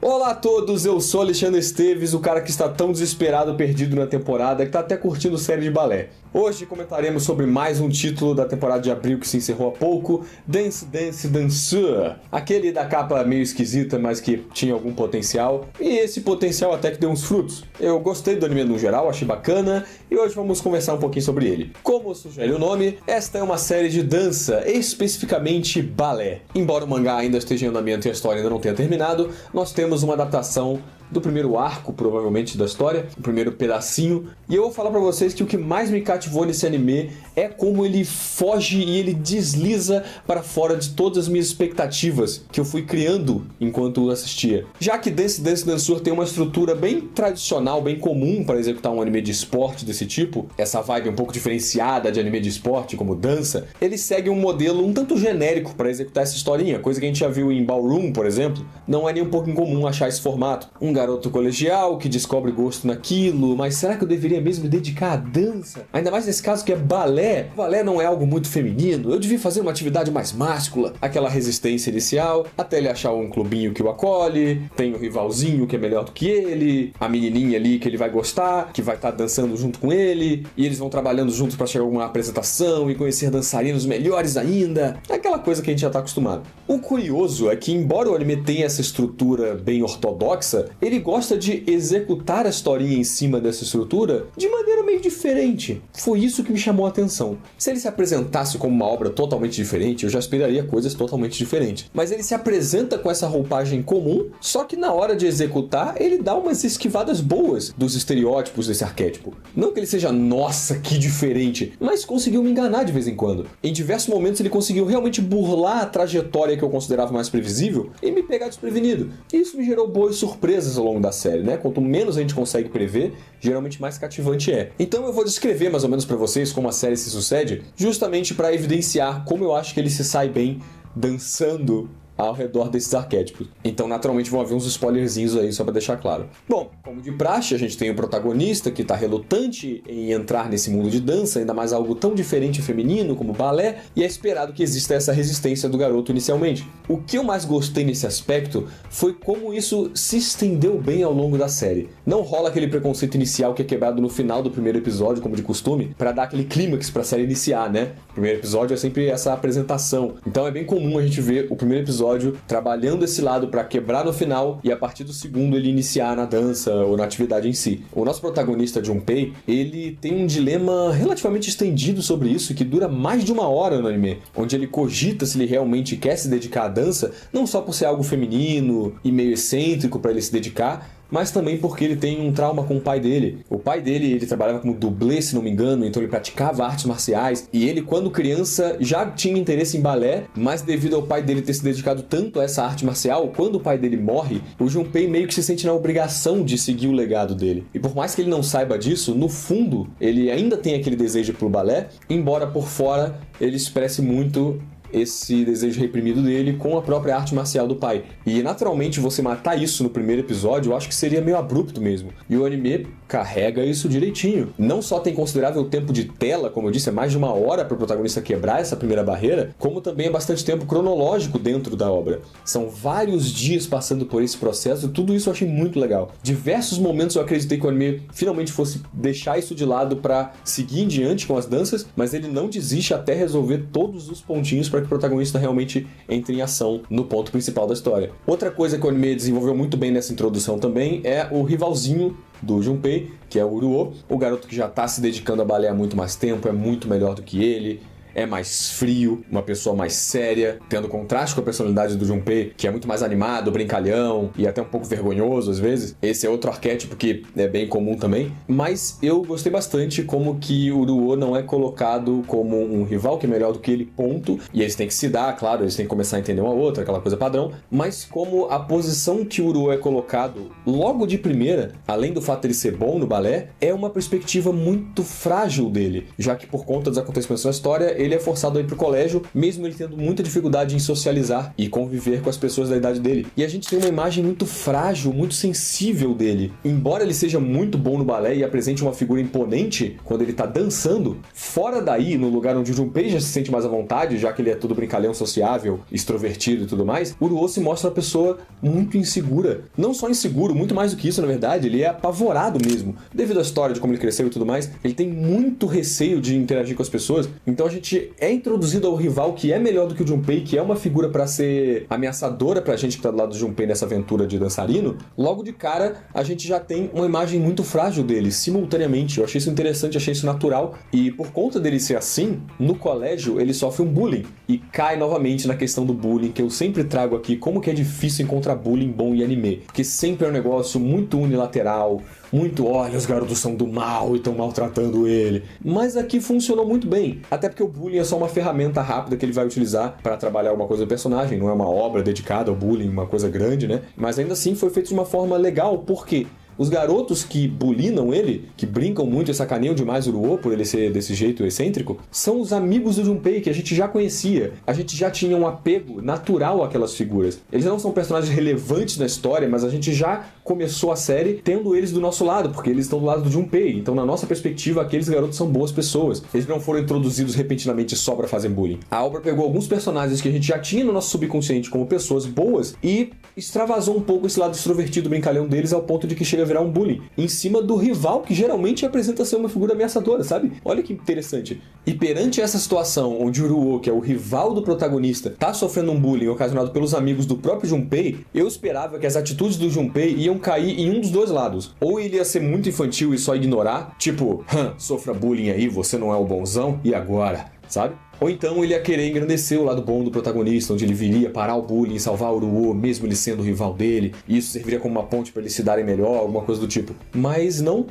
Olá a todos, eu sou Alexandre Esteves, o cara que está tão desesperado, perdido na temporada, que está até curtindo série de balé. Hoje comentaremos sobre mais um título da temporada de abril que se encerrou há pouco, Dance Dance Danseur. Aquele da capa meio esquisita, mas que tinha algum potencial, e esse potencial até que deu uns frutos. Eu gostei do anime no geral, achei bacana, e hoje vamos conversar um pouquinho sobre ele. Como sugere o nome, esta é uma série de dança, especificamente balé. Embora o mangá ainda esteja em andamento e a história ainda não tenha terminado, nós temos uma adaptação do primeiro arco, provavelmente, da história, o primeiro pedacinho, e eu vou falar pra vocês que o que mais me cativou nesse anime é como ele foge e ele desliza para fora de todas as minhas expectativas que eu fui criando enquanto assistia. Já que Dance Dance Danseur tem uma estrutura bem tradicional, bem comum para executar um anime de esporte desse tipo, essa vibe um pouco diferenciada de anime de esporte, como dança, ele segue um modelo um tanto genérico para executar essa historinha, coisa que a gente já viu em Ballroom, por exemplo. Não é nem um pouco incomum achar esse formato. Um garoto colegial que descobre gosto naquilo, mas será que eu deveria mesmo me dedicar à dança? Ainda mais nesse caso que é balé. Balé não é algo muito feminino, eu devia fazer uma atividade mais máscula. Aquela resistência inicial, até ele achar um clubinho que o acolhe, tem o rivalzinho que é melhor do que ele, a menininha ali que ele vai gostar, que vai estar dançando junto com ele, e eles vão trabalhando juntos para chegar a alguma apresentação e conhecer dançarinos melhores ainda. Aquela coisa que a gente já tá acostumado. O curioso é que, embora o anime tenha essa estrutura bem ortodoxa, ele gosta de executar a historinha em cima dessa estrutura de maneira meio diferente. Foi isso que me chamou a atenção. Se ele se apresentasse como uma obra totalmente diferente, eu já esperaria coisas totalmente diferentes. Mas ele se apresenta com essa roupagem comum, só que na hora de executar, ele dá umas esquivadas boas dos estereótipos desse arquétipo. Não que ele seja, nossa, que diferente, mas conseguiu me enganar de vez em quando. Em diversos momentos ele conseguiu realmente burlar a trajetória que eu considerava mais previsível e me pegar desprevenido. Isso me gerou boas surpresas ao longo da série, né? Quanto menos a gente consegue prever, geralmente mais cativante é. Então eu vou descrever mais ou menos pra vocês como a série se sucede, justamente pra evidenciar como eu acho que ele se sai bem dançando ao redor desses arquétipos. Então, naturalmente, vão haver uns spoilerzinhos aí, só pra deixar claro. Bom, como de praxe, a gente tem o protagonista que tá relutante em entrar nesse mundo de dança, ainda mais algo tão diferente e feminino como balé, e é esperado que exista essa resistência do garoto inicialmente. O que eu mais gostei nesse aspecto foi como isso se estendeu bem ao longo da série. Não rola aquele preconceito inicial que é quebrado no final do primeiro episódio, como de costume, pra dar aquele clímax pra série iniciar, né? O primeiro episódio é sempre essa apresentação. Então é bem comum a gente ver o primeiro episódio trabalhando esse lado para quebrar no final e a partir do segundo ele iniciar na dança ou na atividade em si. O nosso protagonista, Junpei, ele tem um dilema relativamente estendido sobre isso que dura mais de 1 hora no anime, onde ele cogita se ele realmente quer se dedicar à dança, não só por ser algo feminino e meio excêntrico para ele se dedicar, mas também porque ele tem um trauma com o pai dele. O pai dele, ele trabalhava como dublê, se não me engano, então ele praticava artes marciais, e ele, quando criança, já tinha interesse em balé, mas devido ao pai dele ter se dedicado tanto a essa arte marcial, quando o pai dele morre, o Junpei meio que se sente na obrigação de seguir o legado dele. E por mais que ele não saiba disso, no fundo, ele ainda tem aquele desejo pelo balé, embora por fora ele expresse muito esse desejo reprimido dele com a própria arte marcial do pai. E naturalmente você matar isso no primeiro episódio eu acho que seria meio abrupto mesmo. E o anime carrega isso direitinho. Não só tem considerável tempo de tela, como eu disse, é mais de 1 hora para o protagonista quebrar essa primeira barreira, como também é bastante tempo cronológico dentro da obra. São vários dias passando por esse processo e tudo isso eu achei muito legal. Diversos momentos eu acreditei que o anime finalmente fosse deixar isso de lado para seguir em diante com as danças, mas ele não desiste até resolver todos os pontinhos para que o protagonista realmente entre em ação no ponto principal da história. Outra coisa que o anime desenvolveu muito bem nessa introdução também é o rivalzinho do Junpei, que é o Uruo, o garoto que já está se dedicando a balé há muito mais tempo, é muito melhor do que ele, é mais frio, uma pessoa mais séria, tendo contraste com a personalidade do Junpei, que é muito mais animado, brincalhão e até um pouco vergonhoso às vezes. Esse é outro arquétipo que é bem comum também, mas eu gostei bastante como que o Uruo não é colocado como um rival que é melhor do que ele, ponto, e eles têm que se dar, claro, eles têm que começar a entender uma outra, aquela coisa padrão, mas como a posição que o Uruo é colocado logo de primeira, além do fato de ele ser bom no balé, é uma perspectiva muito frágil dele, já que por conta dos acontecimentos da história, ele é forçado a ir pro colégio, mesmo ele tendo muita dificuldade em socializar e conviver com as pessoas da idade dele. E a gente tem uma imagem muito frágil, muito sensível dele. Embora ele seja muito bom no balé e apresente uma figura imponente quando ele tá dançando, fora daí, no lugar onde o Junpei já se sente mais à vontade, já que ele é todo brincalhão, sociável, extrovertido e tudo mais, o Ruo se mostra uma pessoa muito insegura. Não só inseguro, muito mais do que isso, na verdade, ele é apavorado mesmo. Devido à história de como ele cresceu e tudo mais, ele tem muito receio de interagir com as pessoas. Então a gente é introduzido ao rival que é melhor do que o Junpei, que é uma figura pra ser ameaçadora pra gente que tá do lado do Junpei nessa aventura de dançarino. Logo de cara, a gente já tem uma imagem muito frágil dele, simultaneamente. Eu achei isso interessante, achei isso natural. E por conta dele ser assim, no colégio ele sofre um bullying. E cai novamente na questão do bullying, que eu sempre trago aqui, como que é difícil encontrar bullying bom em anime. Porque sempre é um negócio muito unilateral, muito, olha, os garotos são do mal e estão maltratando ele. Mas aqui funcionou muito bem. Até porque o bullying é só uma ferramenta rápida que ele vai utilizar para trabalhar alguma coisa do personagem. Não é uma obra dedicada ao bullying, uma coisa grande, né? Mas ainda assim foi feito de uma forma legal, porque os garotos que bulinam ele, que brincam muito e sacaneiam demais o Ruo por ele ser desse jeito excêntrico, são os amigos do Junpei que a gente já conhecia. A gente já tinha um apego natural àquelas figuras. Eles não são personagens relevantes na história, mas a gente já começou a série tendo eles do nosso lado, porque eles estão do lado do Junpei. Então, na nossa perspectiva, aqueles garotos são boas pessoas. Eles não foram introduzidos repentinamente só pra fazer bullying. A obra pegou alguns personagens que a gente já tinha no nosso subconsciente como pessoas boas e extravasou um pouco esse lado extrovertido, brincalhão deles, ao ponto de que chega a virar um bullying em cima do rival, que geralmente apresenta ser uma figura ameaçadora, sabe? Olha que interessante. E perante essa situação, onde o Ruo, que é o rival do protagonista, tá sofrendo um bullying ocasionado pelos amigos do próprio Junpei, eu esperava que as atitudes do Junpei iam cair em um dos dois lados. Ou ele ia ser muito infantil e só ignorar, tipo, sofra bullying aí, você não é o bonzão, e agora? Sabe? Ou então ele ia querer engrandecer o lado bom do protagonista, onde ele viria parar o bullying e salvar o Ruo, mesmo ele sendo o rival dele, e isso serviria como uma ponte para eles se darem melhor, alguma coisa do tipo. Mas não,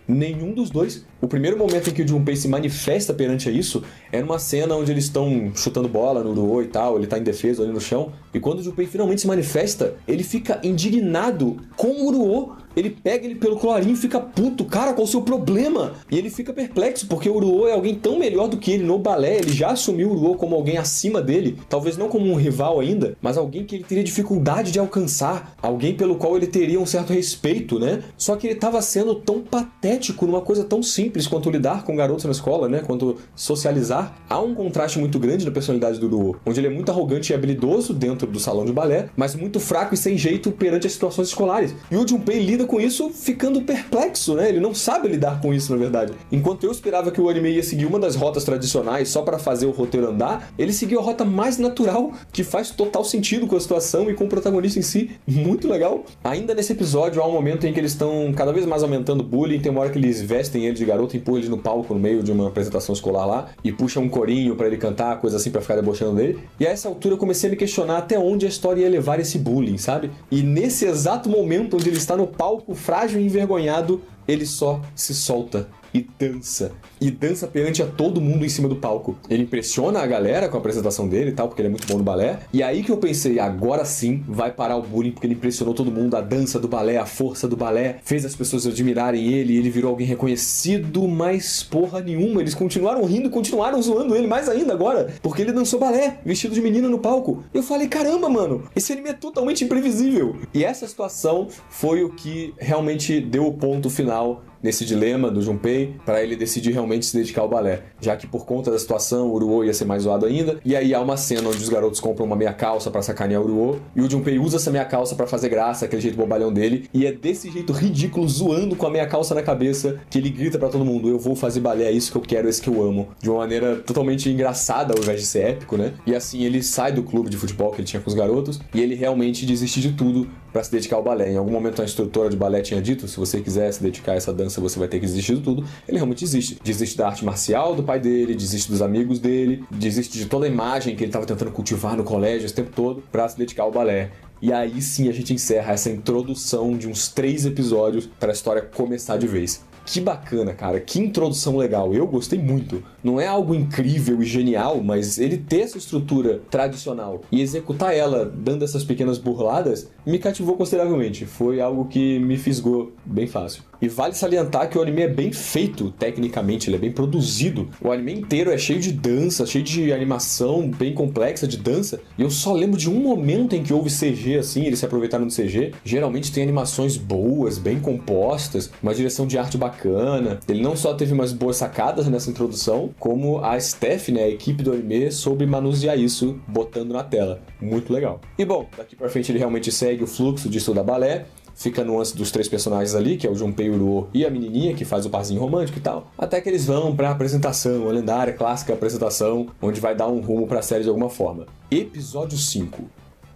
nenhum dos dois. O primeiro momento em que o Junpei se manifesta perante isso é numa cena onde eles estão chutando bola no Ruo e tal, ele tá indefeso ali no chão, e quando o Junpei finalmente se manifesta, ele fica indignado com o Ruo. Ele pega ele pelo colarinho e fica puto. Cara, qual o seu problema? E ele fica perplexo, porque o Ruo é alguém tão melhor do que ele no balé. Ele já assumiu o Ruo como alguém acima dele. Talvez não como um rival ainda, mas alguém que ele teria dificuldade de alcançar. Alguém pelo qual ele teria um certo respeito, né? Só que ele estava sendo tão patético numa coisa tão simples quanto lidar com garotos na escola, né? Quanto socializar. Há um contraste muito grande na personalidade do Ruo, onde ele é muito arrogante e habilidoso dentro do salão de balé, mas muito fraco e sem jeito perante as situações escolares. E o Junpei lida com isso ficando perplexo, né? Ele não sabe lidar com isso, na verdade. Enquanto eu esperava que o anime ia seguir uma das rotas tradicionais só para fazer o roteiro andar, ele seguiu a rota mais natural, que faz total sentido com a situação e com o protagonista em si. Muito legal. Ainda nesse episódio, há um momento em que eles estão cada vez mais aumentando o bullying. Tem uma hora que eles vestem ele de garoto, empurram ele no palco no meio de uma apresentação escolar lá e puxam um corinho para ele cantar, coisa assim, para ficar debochando dele. E a essa altura eu comecei a me questionar até onde a história ia levar esse bullying, sabe? E nesse exato momento onde ele está no palco, frágil e envergonhado, ele só se solta e dança. E dança perante a todo mundo em cima do palco. Ele impressiona a galera com a apresentação dele e tal, porque ele é muito bom no balé. E aí que eu pensei, agora sim vai parar o bullying, porque ele impressionou todo mundo. A dança do balé, a força do balé, fez as pessoas admirarem ele, e ele virou alguém reconhecido, mas porra nenhuma. Eles continuaram rindo, continuaram zoando ele mais ainda agora, porque ele dançou balé, vestido de menina no palco. Eu falei, caramba, mano, esse anime é totalmente imprevisível. E essa situação foi o que realmente deu o ponto final nesse dilema do Junpei, para ele decidir realmente se dedicar ao balé, já que por conta da situação o Ruo ia ser mais zoado ainda. E aí há uma cena onde os garotos compram uma meia calça para sacanear o Ruo, e o Junpei usa essa meia calça para fazer graça, aquele jeito bobalhão dele, e é desse jeito ridículo, zoando com a meia calça na cabeça, que ele grita para todo mundo, eu vou fazer balé, é isso que eu quero, é isso que eu amo, de uma maneira totalmente engraçada ao invés de ser épico, né? E assim ele sai do clube de futebol que ele tinha com os garotos, e ele realmente desiste de tudo para se dedicar ao balé. Em algum momento a instrutora de balé tinha dito, se você quiser se dedicar a essa dança, você vai ter que desistir de tudo. Ele realmente desiste. Desiste da arte marcial do pai dele, desiste dos amigos dele, desiste de toda a imagem que ele estava tentando cultivar no colégio esse tempo todo para se dedicar ao balé. E aí sim a gente encerra essa introdução de uns 3 episódios para a história começar de vez. Que bacana, cara. Que introdução legal. Eu gostei muito. Não é algo incrível e genial, mas ele ter essa estrutura tradicional e executar ela dando essas pequenas burladas me cativou consideravelmente. Foi algo que me fisgou bem fácil. E vale salientar que o anime é bem feito tecnicamente, ele é bem produzido. O anime inteiro é cheio de dança, cheio de animação bem complexa de dança. E eu só lembro de um momento em que houve CG assim, eles se aproveitaram do CG. Geralmente tem animações boas, bem compostas, uma direção de arte bacana. Ele não só teve umas boas sacadas nessa introdução, como a staff, né, a equipe do anime, soube manusear isso, botando na tela. Muito legal. E bom, daqui pra frente ele realmente segue o fluxo de estudar balé. Fica no lance dos 3 personagens ali, que é o Junpei, o Uruo e a menininha, que faz o parzinho romântico e tal. Até que eles vão pra apresentação, a lendária, clássica apresentação, onde vai dar um rumo pra série de alguma forma. Episódio 5.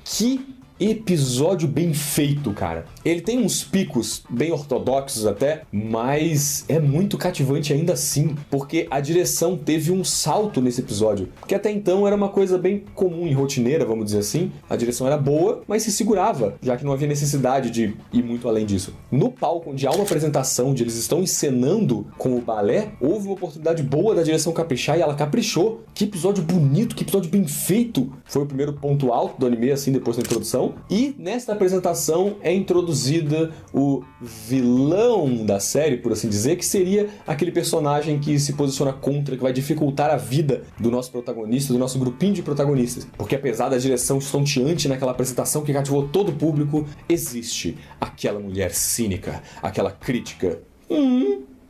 Que episódio bem feito, cara. Ele tem uns picos bem ortodoxos até, mas é muito cativante ainda assim, porque a direção teve um salto nesse episódio, que até então era uma coisa bem comum e rotineira, vamos dizer assim. A direção era boa, mas se segurava, já que não havia necessidade de ir muito além disso. No palco, onde há uma apresentação, onde eles estão encenando com o balé, houve uma oportunidade boa da direção caprichar e ela caprichou. Que episódio bonito, que episódio bem feito. Foi o primeiro ponto alto do anime, assim, depois da introdução. E nesta apresentação é introduzida o vilão da série, por assim dizer, que seria aquele personagem que se posiciona contra, que vai dificultar a vida do nosso protagonista, do nosso grupinho de protagonistas. Porque apesar da direção estonteante naquela apresentação que cativou todo o público, existe aquela mulher cínica, aquela crítica.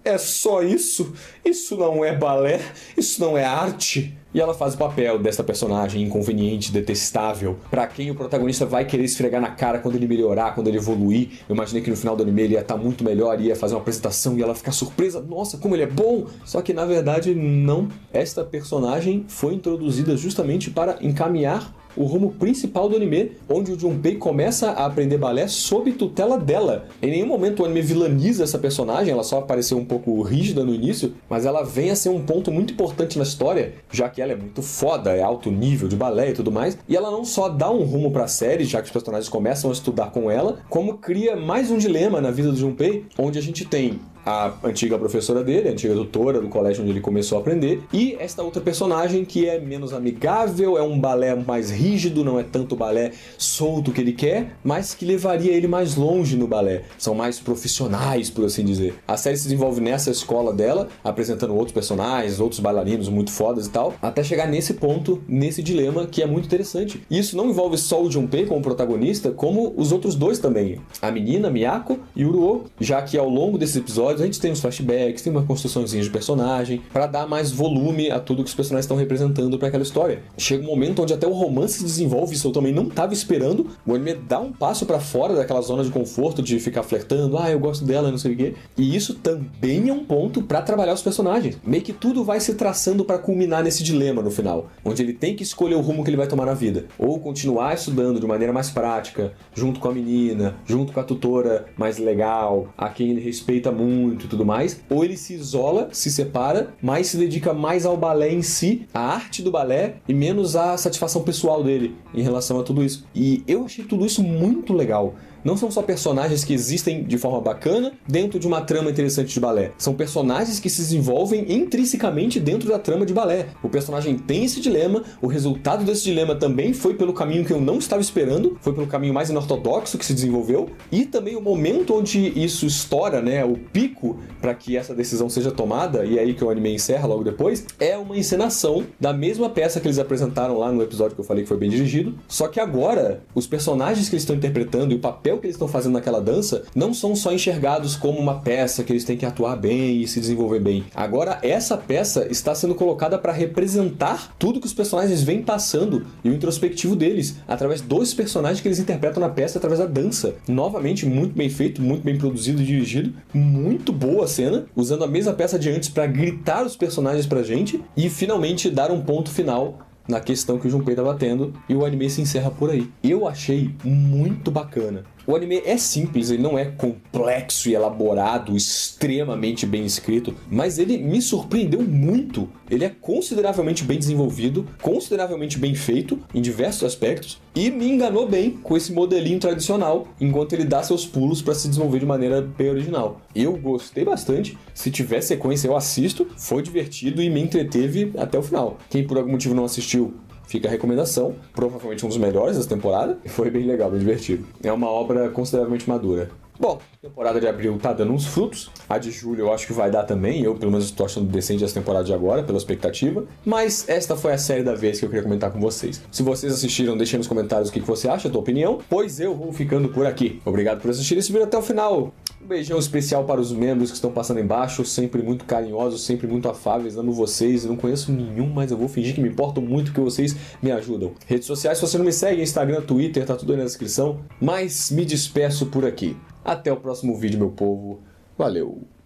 É só isso? Isso não é balé? Isso não é arte? E ela faz o papel dessa personagem inconveniente, detestável, pra quem o protagonista vai querer esfregar na cara quando ele melhorar, quando ele evoluir. Eu imaginei que no final do anime ele ia estar muito melhor, ia fazer uma apresentação e ela ficar surpresa. Nossa, como ele é bom! Só que na verdade não. Esta personagem foi introduzida justamente para encaminhar o rumo principal do anime, onde o Junpei começa a aprender balé sob tutela dela. Em nenhum momento o anime vilaniza essa personagem, ela só apareceu um pouco rígida no início, mas ela vem a ser um ponto muito importante na história, já que ela é muito foda, é alto nível de balé e tudo mais, e ela não só dá um rumo pra série, já que os personagens começam a estudar com ela, como cria mais um dilema na vida do Junpei, onde a gente tem a antiga professora dele, a antiga tutora do colégio onde ele começou a aprender, e esta outra personagem que é menos amigável, é um balé mais rígido, não é tanto balé solto que ele quer, mas que levaria ele mais longe no balé. São mais profissionais, por assim dizer. A série se desenvolve nessa escola dela, apresentando outros personagens, outros bailarinos muito fodas e tal, até chegar nesse ponto, nesse dilema, que é muito interessante. E isso não envolve só o Junpei como protagonista, como os outros dois também. A menina, Miyako, e o Uruo, já que ao longo desses episódios a gente tem uns flashbacks, tem uma construçãozinha de personagem, para dar mais volume a tudo que os personagens estão representando para aquela história. Chega um momento onde até o romance se desenvolve, isso eu também não estava esperando. O anime dá um passo para fora daquela zona de conforto de ficar flertando, eu gosto dela, não sei o quê. E isso também é um ponto para trabalhar os personagens. Meio que tudo vai se traçando para culminar nesse dilema no final, onde ele tem que escolher o rumo que ele vai tomar na vida. Ou continuar estudando de maneira mais prática, junto com a menina, junto com a tutora mais legal, a quem ele respeita muito e tudo mais, ou ele se isola, se separa, mas se dedica mais ao balé em si, à arte do balé, e menos à satisfação pessoal dele em relação a tudo isso. E eu achei tudo isso muito legal. Não são só personagens que existem de forma bacana dentro de uma trama interessante de balé. São personagens que se desenvolvem intrinsecamente dentro da trama de balé. O personagem tem esse dilema, o resultado desse dilema também foi pelo caminho que eu não estava esperando, foi pelo caminho mais inortodoxo que se desenvolveu, e também o momento onde isso estoura, né, o pico para que essa decisão seja tomada, e é aí que o anime encerra logo depois, é uma encenação da mesma peça que eles apresentaram lá no episódio que eu falei que foi bem dirigido, só que agora os personagens que eles estão interpretando e o papel que eles estão fazendo naquela dança não são só enxergados como uma peça que eles têm que atuar bem e se desenvolver bem. Agora essa peça está sendo colocada para representar tudo que os personagens vêm passando e o introspectivo deles, através dos personagens que eles interpretam na peça através da dança. Novamente, muito bem feito, muito bem produzido e dirigido, muito boa a cena, usando a mesma peça de antes para gritar os personagens pra gente e finalmente dar um ponto final na questão que o Junpei tá batendo, e o anime se encerra por aí. Eu achei muito bacana. O anime é simples, ele não é complexo e elaborado, extremamente bem escrito, mas ele me surpreendeu muito. Ele é consideravelmente bem desenvolvido, consideravelmente bem feito em diversos aspectos, e me enganou bem com esse modelinho tradicional, enquanto ele dá seus pulos para se desenvolver de maneira bem original. Eu gostei bastante, se tiver sequência eu assisto, foi divertido e me entreteve até o final. Quem por algum motivo não assistiu, Fica a recomendação, provavelmente um dos melhores dessa temporada, e foi bem legal, bem divertido. É uma obra consideravelmente madura. Bom, a temporada de abril tá dando uns frutos, a de julho eu acho que vai dar também, eu pelo menos estou achando decente essa temporada de agora, pela expectativa, mas esta foi a série da vez que eu queria comentar com vocês. Se vocês assistiram, deixem nos comentários o que você acha, a tua opinião, pois eu vou ficando por aqui. Obrigado por assistir esse vídeo até o final. Um beijão especial para os membros que estão passando embaixo, sempre muito carinhosos, sempre muito afáveis, amo vocês, eu não conheço nenhum, mas eu vou fingir que me importo muito que vocês me ajudam. Redes sociais, se você não me segue, Instagram, Twitter, tá tudo aí na descrição, mas me despeço por aqui. Até o próximo vídeo, meu povo. Valeu!